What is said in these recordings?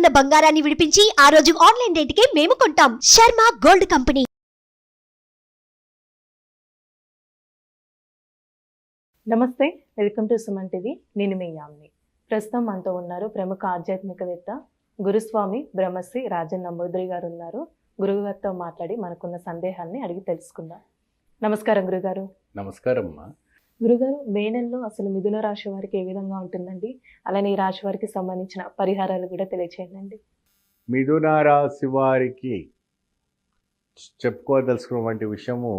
ఉన్న బంగారాన్ని విడిపించి ఆ రోజు ఆన్లైన్ రేటుకే మేము కొంటాం. Sharma gold company. నమస్తే, వెల్కమ్ టు సుమన్ టీవీ. నేను మీ యామిని. ప్రస్తుతం మనతో ఉన్నారు ప్రముఖ ఆధ్యాత్మికవేత్త గురుస్వామి బ్రహ్మశ్రీ రాజన్ నంబూద్రి గారు ఉన్నారు. గురుగారితో మాట్లాడి మనకున్న సందేహాన్ని అడిగి తెలుసుకుందాం. నమస్కారం గురుగారు. నమస్కారం అమ్మా. గురుగారు, మే నెలలో అసలు మిథున రాశి వారికి ఏ విధంగా ఉంటుందండి? అలానే ఈ రాశి వారికి సంబంధించిన పరిహారాలు కూడా తెలియచేయండి. మిథున రాశి వారికి చెప్పుకోదలుచుకున్నటువంటి విషయము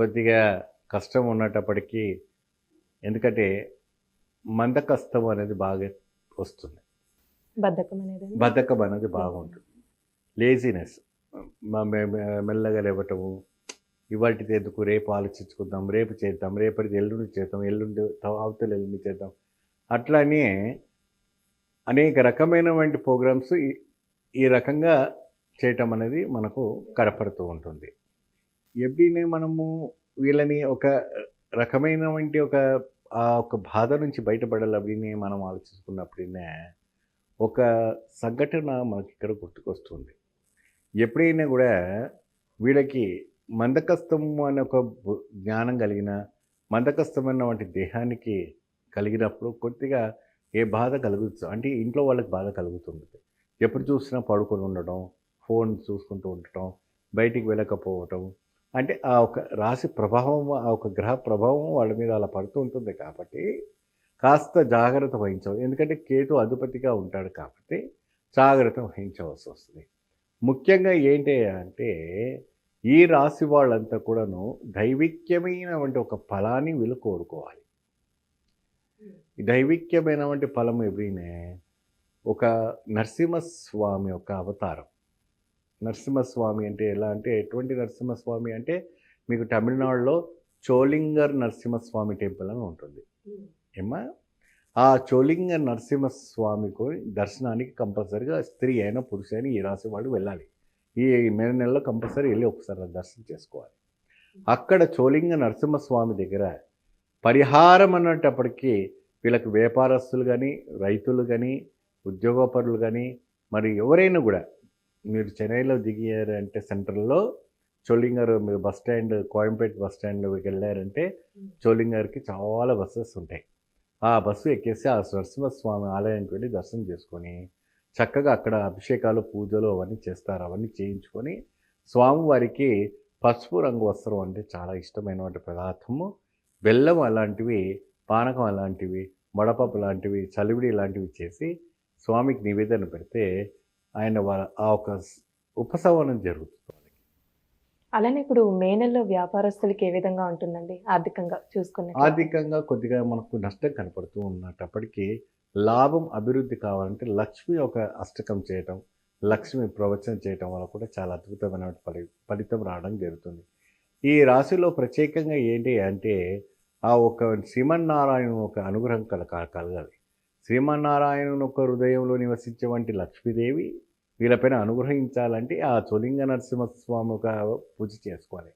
కొద్దిగా కష్టం ఉన్నప్పటికీ, ఎందుకంటే మందకష్టం అనేది బాగా వస్తుంది. బద్ధకం అనేది బాగుంటుంది. లేజినెస్, మెల్లగా లేవటము, ఇవాటిది ఎందుకు, రేపు ఆలోచించుకుందాం, రేపు చేద్దాం, రేపటిది ఎల్లుండి చేద్దాం, ఎల్లుండి అవతల ఎల్లుండి చేద్దాం, అట్లానే అనేక రకమైనటువంటి ప్రోగ్రామ్స్ ఈ రకంగా చేయటం అనేది మనకు కనపడుతూ ఉంటుంది. ఎప్పుడైనా మనము వీళ్ళని ఒక రకమైనటువంటి ఒక బాధ నుంచి బయటపడాలని మనం ఆలోచించుకున్నప్పుడైనా ఒక సంఘటన మనకి ఇక్కడ గుర్తుకొస్తుంది. ఎప్పుడైనా కూడా వీళ్ళకి మందకష్టం అనే ఒక జ్ఞానం కలిగిన, మందకష్టమైన వంటి దేహానికి కలిగినప్పుడు కొద్దిగా ఏ బాధ కలుగుతుంది అంటే ఇంట్లో వాళ్ళకి బాధ కలుగుతుంది. ఎప్పుడు చూసినా పడుకొని ఉండటం, ఫోన్ చూసుకుంటూ ఉండటం, బయటికి వెళ్ళకపోవటం, అంటే ఆ ఒక రాశి ప్రభావం, ఆ ఒక గ్రహ ప్రభావం వాళ్ళ మీద అలా పడుతూ ఉంటుంది. కాబట్టి కాస్త జాగ్రత్త వహించవు. ఎందుకంటే కేతు అధిపతిగా ఉంటాడు కాబట్టి జాగ్రత్త వహించవలసి వస్తుంది. ముఖ్యంగా ఏంటి అంటే ఈ రాశి వాళ్ళంతా కూడాను దైవిక్యమైనటువంటి ఒక ఫలాన్ని వీళ్ళు కోరుకోవాలి. ఈ దైవిక్యమైనటువంటి ఫలం ఎవరైనా ఒక నరసింహస్వామి యొక్క అవతారం. నరసింహస్వామి అంటే ఎలా అంటే, ఎటువంటి నరసింహస్వామి అంటే, మీకు తమిళనాడులో చోళింగర్ నరసింహస్వామి టెంపుల్ అని ఉంటుంది ఏమా. ఆ చోళింగర్ నరసింహస్వామికి దర్శనానికి కంపల్సరీగా స్త్రీ అయినా పురుషు అయినా ఈ రాశి వాళ్ళు వెళ్ళాలి. ఈ మే నెలలో కంపల్సరీ వెళ్ళి ఒకసారి దర్శనం చేసుకోవాలి. అక్కడ చోళింగ నరసింహస్వామి దగ్గర పరిహారం అన్నప్పటికీ వీళ్ళకి వ్యాపారస్తులు కానీ, రైతులు కానీ, ఉద్యోగపరులు కానీ, మరి ఎవరైనా కూడా మీరు చెన్నైలో దిగారంటే సెంట్రల్లో చోళింగర్, మీరు బస్ స్టాండ్, కోయంపేట బస్ స్టాండ్కి వెళ్ళారంటే చోళింగర్కి చాలా బస్సెస్ ఉంటాయి. ఆ బస్సు ఎక్కేసి ఆ నరసింహస్వామి ఆలయానికి వెళ్ళి దర్శనం చేసుకొని చక్కగా అక్కడ అభిషేకాలు, పూజలు అవన్నీ చేస్తారు. అవన్నీ చేయించుకొని స్వామివారికి పసుపు రంగు వస్త్రం అంటే చాలా ఇష్టమైనటువంటి పదార్థము, బెల్లం అలాంటివి, పానకం అలాంటివి, వడపప్పు లాంటివి, చలివిడి లాంటివి చేసి స్వామికి నివేదన పెడితే ఆయన ఆ ఒక ఉపశమనం జరుగుతుంది. అలానే ఇప్పుడు మే నెలలో వ్యాపారస్తులకి ఏ విధంగా ఉంటుందండి ఆర్థికంగా చూసుకునే? ఆర్థికంగా కొద్దిగా మనకు నష్టం కనపడుతూ ఉన్నప్పటికీ లాభం, అభివృద్ధి కావాలంటే లక్ష్మి ఒక అష్టకం చేయటం, లక్ష్మి ప్రవచనం చేయటం వల్ల కూడా చాలా అద్భుతమైన ఫలితం రావడం జరుగుతుంది. ఈ రాశిలో ప్రత్యేకంగా ఏంటి అంటే ఆ ఒక శ్రీమన్నారాయణ ఒక అనుగ్రహం కలగాలి. శ్రీమన్నారాయణ ఒక హృదయంలో నివసించేటువంటి లక్ష్మీదేవి వీళ్ళపైన అనుగ్రహించాలంటే ఆ చోళింగ నరసింహస్వామి ఒక పూజ చేసుకోవాలి.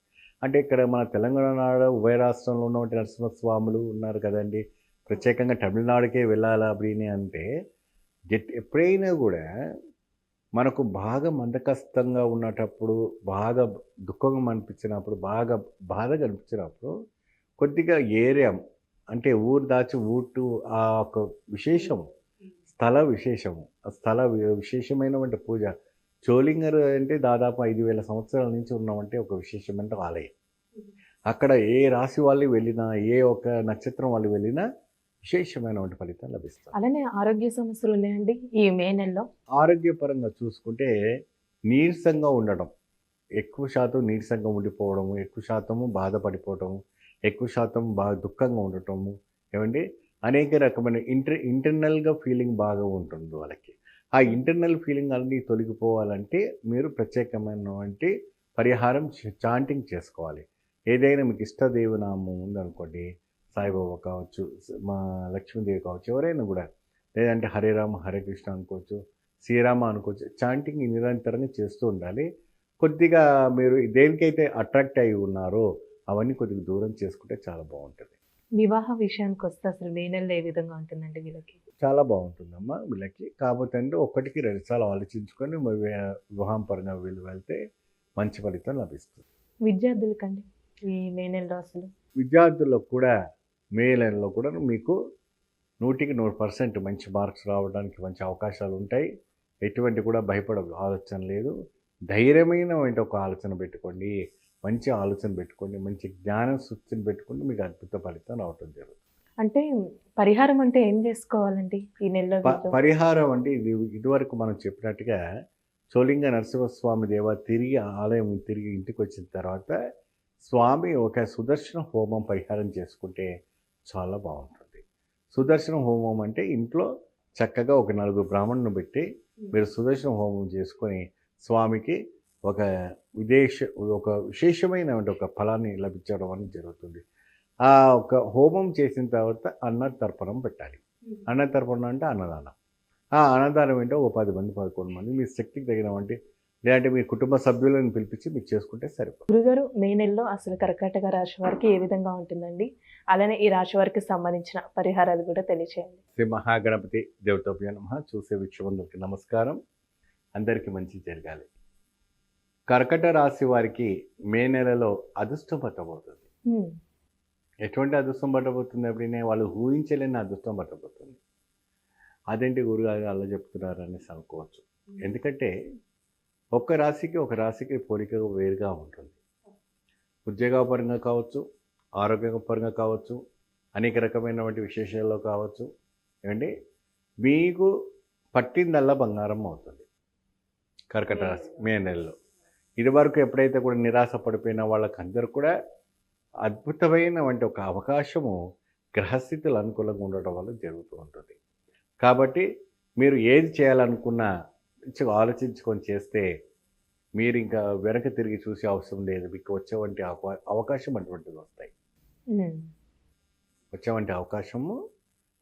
అంటే ఇక్కడ మన తెలంగాణ ఉభయ రాష్ట్రంలో ఉన్నటువంటి నరసింహస్వాములు ఉన్నారు కదండి. ప్రత్యేకంగా తమిళనాడుకే వెళ్ళాలా அப்படின்னு అంటే ఎప్పుడైనా కూడా మనకు బాగా మందకష్టంగా ఉన్నటప్పుడు, బాగా దుఃఖంగా అనిపించినప్పుడు, బాగా బాధగా అనిపించినప్పుడు కొద్దిగా ఏరియా అంటే ఊరు దాచి ఊటు ఆ ఒక విశేషము, స్థల విశేషము, ఆ స్థల విశేషమైనటువంటి పూజ. చోళింగర్ అంటే దాదాపు 5,000 సంవత్సరాల నుంచి ఉన్నామంటే ఒక విశేషమైన ఆలయం. అక్కడ ఏ రాశి వాళ్ళు వెళ్ళినా, ఏ ఒక నక్షత్రం వాళ్ళు వెళ్ళినా విశేషమైనటువంటి ఫలితం లభిస్తుంది. అలానే ఆరోగ్య సమస్యలు ఉన్నాయండి ఈ మే నెలలో? ఆరోగ్యపరంగా చూసుకుంటే నీరసంగా ఉండడం, ఎక్కువ శాతం నీరసంగా ఉండిపోవడము, ఎక్కువ శాతము బాధపడిపోవటము, ఎక్కువ శాతం బాగా దుఃఖంగా ఉండటము, ఏమండి అనేక రకమైన ఇంటర్నల్గా ఫీలింగ్ బాగా ఉంటుంది వాళ్ళకి. ఆ ఇంటర్నల్ ఫీలింగ్ అన్నీ తొలగిపోవాలంటే మీరు ప్రత్యేకమైనటువంటి పరిహారం చాంటింగ్ చేసుకోవాలి. ఏదైనా మీకు ఇష్టదేవనామం ఉందనుకోండి, సాయిబాబా కావచ్చు, మా లక్ష్మీదేవి కావచ్చు, ఎవరైనా కూడా, లేదంటే హరే రామ హరే కృష్ణ అనుకోవచ్చు, శ్రీరామ అనుకోవచ్చు, చాంటింగ్ నిరంతరంగా చేస్తూ ఉండాలి. కొద్దిగా మీరు దేనికైతే అట్రాక్ట్ అయి ఉన్నారో అవన్నీ కొద్దిగా దూరం చేసుకుంటే చాలా బాగుంటుంది. వివాహ విషయానికి వస్తే అసలు మే నెలలో ఏ విధంగా ఉంటుందండి వీళ్ళకి? చాలా బాగుంటుందమ్మా వీళ్ళకి. కాకపోతే అంటే ఒకటికి 2 సార్లు ఆలోచించుకొని వివాహం పరంగా వీళ్ళు వెళ్తే మంచి ఫలితం లభిస్తుంది. విద్యార్థులకండి ఈ మే నెలలో అసలు? విద్యార్థులకు కూడా మే నెలలో కూడా మీకు 100కి 100% మంచి మార్క్స్ రావడానికి మంచి అవకాశాలు ఉంటాయి. ఎటువంటి కూడా భయపడే ఆలోచన లేదు. ధైర్యమైనటువంటి ఒక ఆలోచన పెట్టుకోండి. మంచి ఆలోచన పెట్టుకోండి. మంచి జ్ఞానం సృష్టిని పెట్టుకుంటే మీకు అద్భుత ఫలితం రావటం జరుగుతుంది. అంటే పరిహారం అంటే ఏం చేసుకోవాలండి ఈ నెలలో వీళ్ళు? పరిహారం అంటే ఇదివరకు మనం చెప్పినట్టుగా చోళింగ నరసింహస్వామి తిరిగి ఆలయం తిరిగి ఇంటికి వచ్చిన తర్వాత స్వామి ఒక సుదర్శన హోమం పరిహారం చేసుకుంటే చాలా బాగుంటుంది. సుదర్శన హోమం అంటే ఇంట్లో చక్కగా ఒక 4 బ్రాహ్మణులను పెట్టి మీరు సుదర్శన హోమం చేసుకొని స్వామికి ఒక విశేషమైన ఒక ఫలాన్ని లభించడం అనేది జరుగుతుంది. ఆ ఒక హోమం చేసిన తర్వాత అన్నతర్పణం పెట్టాలి. అన్నతర్పణం అంటే అన్నదానం. ఆ అన్నదానం ఏంటో ఒక 10 మంది 11 మంది మీ శక్తికి తగిన వంటి లేదంటే మీ కుటుంబ సభ్యులను పిలిపించి మీరు చేసుకుంటే సరిపోతుంది. గురుగారు మే నెలలో అసలు కర్కాటక రాశి వారికి ఏ విధంగా ఉంటుందండి? అలానే ఈ రాశి వారికి సంబంధించిన పరిహారాలు కూడా తెలియచేయండి. శ్రీ మహాగణపతి దేవతోభ్యో నమః. చూసే వీక్షకులందరికీ నమస్కారం. అందరికీ మంచి జరగాలి. కర్కట రాశి వారికి మే నెలలో అదృష్టం పట్టబోతుంది. ఎటువంటి అదృష్టం పట్టబోతుంది అప్పుడే వాళ్ళు ఊహించలేని అదృష్టం పట్టబోతుంది. అదేంటి గురుగారు అలా చెప్తున్నారు అనేసి అనుకోవచ్చు. ఎందుకంటే ఒక రాశికి పోలిక వేరుగా ఉంటుంది. ఉద్యోగపరంగా కావచ్చు, ఆరోగ్యపరంగా కావచ్చు, అనేక రకమైనటువంటి విశేషాల్లో కావచ్చు. ఏమండి మీకు పట్టిందల్లా బంగారం అవుతుంది కర్కట రాశి మే నెలలో. ఇదివరకు ఎప్పుడైతే కూడా నిరాశ పడిపోయిన వాళ్ళకందరూ కూడా అద్భుతమైనటువంటి ఒక అవకాశము గ్రహస్థితులు అనుకూలంగా ఉండటం వల్ల జరుగుతూ ఉంటుంది. కాబట్టి మీరు ఏది చేయాలనుకున్నా ఆలోచించుకొని చేస్తే మీరు ఇంకా వెనక తిరిగి చూసే అవసరం లేదు. మీకు వచ్చేవంటి అవకాశం అటువంటిది వస్తాయి. వచ్చేవంటి అవకాశము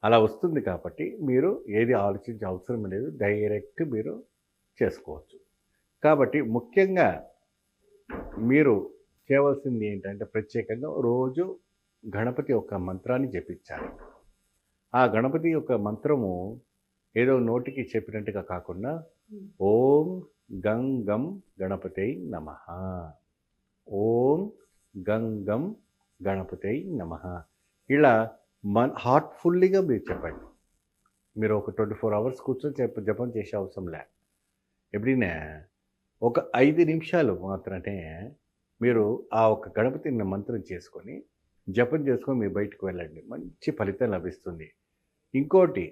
అలా వస్తుంది. కాబట్టి మీరు ఏది ఆలోచించే అవసరం లేదు. డైరెక్ట్ మీరు చేసుకోవచ్చు. కాబట్టి ముఖ్యంగా మీరు చేయవలసింది ఏంటంటే ప్రత్యేకంగా రోజు గణపతి యొక్క మంత్రాన్ని జపించాలి. ఆ గణపతి యొక్క మంత్రము ఏదో నోటికి చెప్పినట్టుగా కాకుండా ఓం గం గం గణపతై నమః, ఓం గం గం గణపతై నమః ఇలా హార్ట్ఫుల్లీగా మీరు చెప్పండి. మీరు ఒక 24 అవర్స్ కూర్చొని జపం చేసే అవసరం లే. ఎప్పుడైనా ఒక 5 నిమిషాలు మాత్రమే మీరు ఆ ఒక గణపతిని మంత్రం చేసుకొని జపం చేసుకొని మీరు బయటకు వెళ్ళండి. మంచి ఫలితం లభిస్తుంది. ఇంకోటి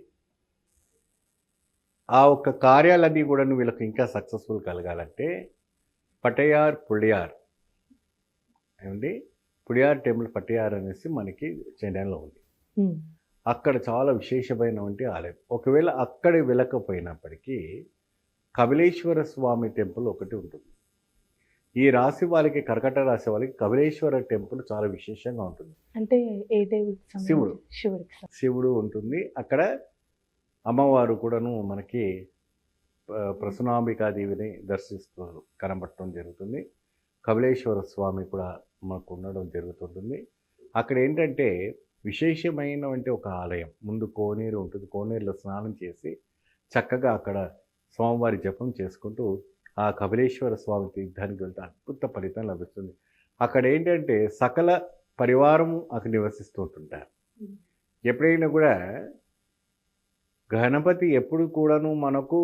ఆ ఒక్క కార్యాలన్నీ కూడా వీళ్ళకి ఇంకా సక్సెస్ఫుల్ కలగాలంటే పటయార్ పుడియార్ ఏమండి పుడియార్ టెంపుల్ పటయార్ అనేసి మనకి చెన్నైలో ఉంది. అక్కడ చాలా విశేషమైనటువంటి ఆలయం. ఒకవేళ అక్కడ వెళ్ళకపోయినప్పటికీ కపిలేశ్వర స్వామి టెంపుల్ ఒకటి ఉంటుంది. ఈ రాశి వాళ్ళకి కర్కట రాశి వాళ్ళకి కపిలేశ్వర టెంపుల్ చాలా విశేషంగా ఉంటుంది. అంటే ఏ దేవుడు? శివుడు ఉంటుంది అక్కడ. అమ్మవారు కూడాను మనకి ప్రసన్నాంబికాదేవిని దర్శిస్తూ కనబడటం జరుగుతుంది. కపిలేశ్వర స్వామి కూడా మనకు ఉండడం జరుగుతుంటుంది. అక్కడ ఏంటంటే విశేషమైనటువంటి ఒక ఆలయం. ముందు కోనేరు ఉంటుంది. కోనేరులో స్నానం చేసి చక్కగా అక్కడ స్వామివారి జపం చేసుకుంటూ ఆ కపిలేశ్వర స్వామి తీర్థానికి వెళ్తే అద్భుత ఫలితం లభిస్తుంది. అక్కడ ఏంటంటే సకల పరివారము అక్కడ నివసిస్తూ ఉంటుంటారు. ఎప్పుడైనా కూడా గణపతి ఎప్పుడు కూడాను మనకు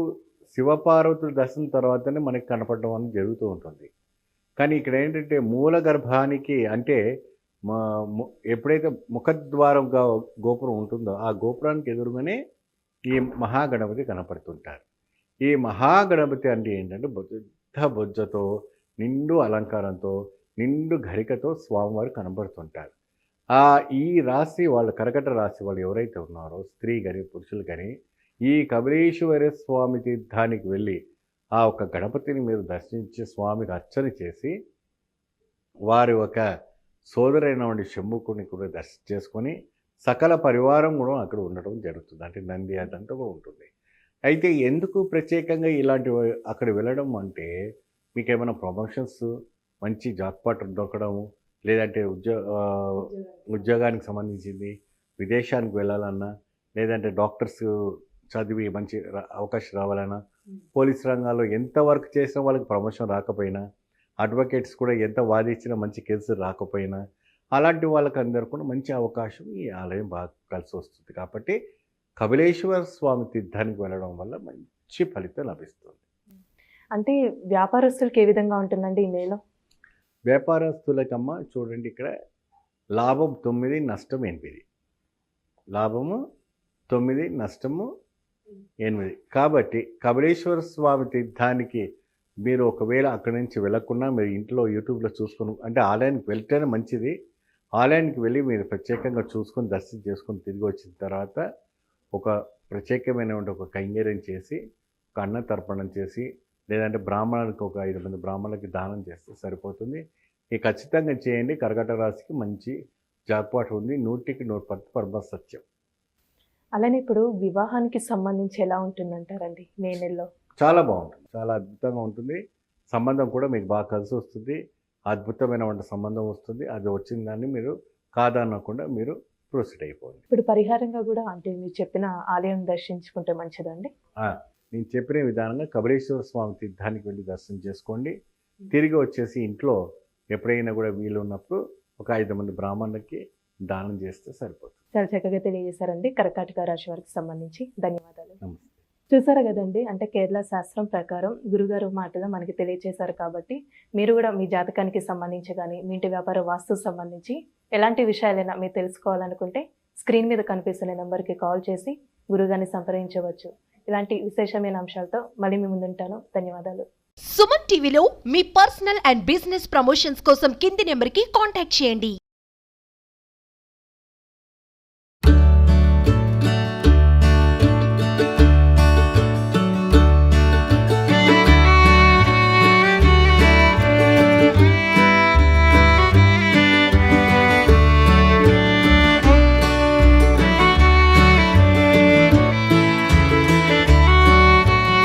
శివపార్వతుల దర్శనం తర్వాతనే మనకి కనపడడం అనేది జరుగుతూ ఉంటుంది. కానీ ఇక్కడ ఏంటంటే మూల గర్భానికి అంటే ఎప్పుడైతే ముఖద్వారం గోపురం ఉంటుందో ఆ గోపురానికి ఎదురుగానే ఈ మహాగణపతి కనపడుతుంటారు. ఈ మహాగణపతి అంటే ఏంటంటే బొజ్జతో నిండు అలంకారంతో నిండు గరికతో స్వామివారు కనబడుతుంటారు. ఈ రాశి వాళ్ళు కర్కట రాశి వాళ్ళు ఎవరైతే ఉన్నారో స్త్రీ కానీ పురుషులు కానీ ఈ కపిలేశ్వర స్వామి తీర్థానికి వెళ్ళి ఆ ఒక గణపతిని మీరు దర్శించి స్వామికి అర్చన చేసి వారి ఒక సోదరైనటువంటి శంభుకుని కూడా దర్శనం చేసుకొని సకల పరివారం కూడా అక్కడ ఉండడం జరుగుతుంది. అంటే నంది అదంతా కూడా ఉంటుంది. అయితే ఎందుకు ప్రత్యేకంగా ఇలాంటి అక్కడ వెళ్ళడం అంటే మీకు ఏమైనా ప్రమోషన్స్ మంచి జాక్పాట్ దొరకడము లేదంటే ఉద్యోగానికి సంబంధించింది, విదేశానికి వెళ్ళాలన్నా, లేదంటే డాక్టర్స్ చదివి మంచి అవకాశం రావాలన్నా, పోలీస్ రంగాల్లో ఎంత వర్క్ చేసినా వాళ్ళకి ప్రమోషన్ రాకపోయినా, అడ్వకేట్స్ కూడా ఎంత వాదించినా మంచి కేసులు రాకపోయినా, అలాంటి వాళ్ళకి అందరూ కూడా మంచి అవకాశం ఈ ఆలయం బాగా కలిసి వస్తుంది. కాబట్టి కపిలేశ్వర స్వామి తీర్థానికి వెళ్ళడం వల్ల మంచి ఫలితం లభిస్తుంది. అంటే వ్యాపారస్తులకి ఏ విధంగా ఉంటుందండి ఈ మేళం? వ్యాపారస్తులకమ్మ చూడండి, ఇక్కడ లాభం 9, నష్టం 8. లాభము 9, నష్టము 8. కాబట్టి కపిలేశ్వర స్వామి తీర్థానికి మీరు ఒకవేళ అక్కడి నుంచి వెళ్ళకుండా మీరు ఇంట్లో యూట్యూబ్లో చూసుకొని, అంటే ఆలయానికి వెళ్తేనే మంచిది. ఆలయానికి వెళ్ళి మీరు ప్రత్యేకంగా చూసుకొని దర్శనం చేసుకొని తిరిగి వచ్చిన తర్వాత ఒక ప్రత్యేకమైనటువంటి ఒక కైంకర్యం చేసి, ఒక అన్న తర్పణం చేసి, లేదంటే బ్రాహ్మణులకు ఒక 5 మంది బ్రాహ్మణులకి దానం చేస్తే సరిపోతుంది. ఇది ఖచ్చితంగా చేయండి. కర్కాటక రాశికి మంచి జాక్పాట్ ఉంది. 100కి 100% పరమ సత్యం. అలానే ఇప్పుడు వివాహానికి సంబంధించి ఎలా ఉంటుందంటారండి మే నెలలో? చాలా బాగుంటుంది, చాలా అద్భుతంగా ఉంటుంది. సంబంధం కూడా మీకు బాగా కలిసి వస్తుంది. అద్భుతమైన సంబంధం వస్తుంది. అది వచ్చిన దాన్ని మీరు కాదనకుండా మీరు ప్రొసీడ్ అయిపోండి. ఇప్పుడు పరిహారంగా కూడా అంటే మీరు చెప్పిన ఆలయం దర్శించుకుంటే మంచిదండి. నేను చెప్పిన విధానంగా కపిలేశ్వర స్వామి తీర్థానికి వెళ్ళి దర్శనం చేసుకోండి. తిరిగి వచ్చేసి ఇంట్లో ఎప్పుడైనా కూడా వీలు ఉన్నప్పుడు ఒక 5 మంది బ్రాహ్మణులకి దానం చేస్తే సరిపోతుంది. చాలా చక్కగా తెలియజేశారండి కర్కాటక రాశి వారికి సంబంధించి. ధన్యవాదాలు. నమస్తే. చూసారు కదండి, అంటే కేరళ శాస్త్రం ప్రకారం గురుగారు మాటలు మనకి తెలియజేశారు. కాబట్టి మీరు కూడా మీ జాతకానికి సంబంధించి కానీ మీ ఇంటి వ్యాపార వాస్తు సంబంధించి ఎలాంటి విషయాలైనా మీరు తెలుసుకోవాలనుకుంటే స్క్రీన్ మీద కనిపిస్తున్న నెంబర్కి కాల్ చేసి గురుగారిని సంప్రదించవచ్చు. ఇలాంటి విశేషమైన అంశాలతో మళ్ళీ మీ ముందుంటాను. ధన్యవాదాలు. సుమన్ టీవీలో మీ పర్సనల్ అండ్ బిజినెస్ ప్రమోషన్స్ కోసం కింది నెంబర్కి కాంటాక్ట్ చేయండి.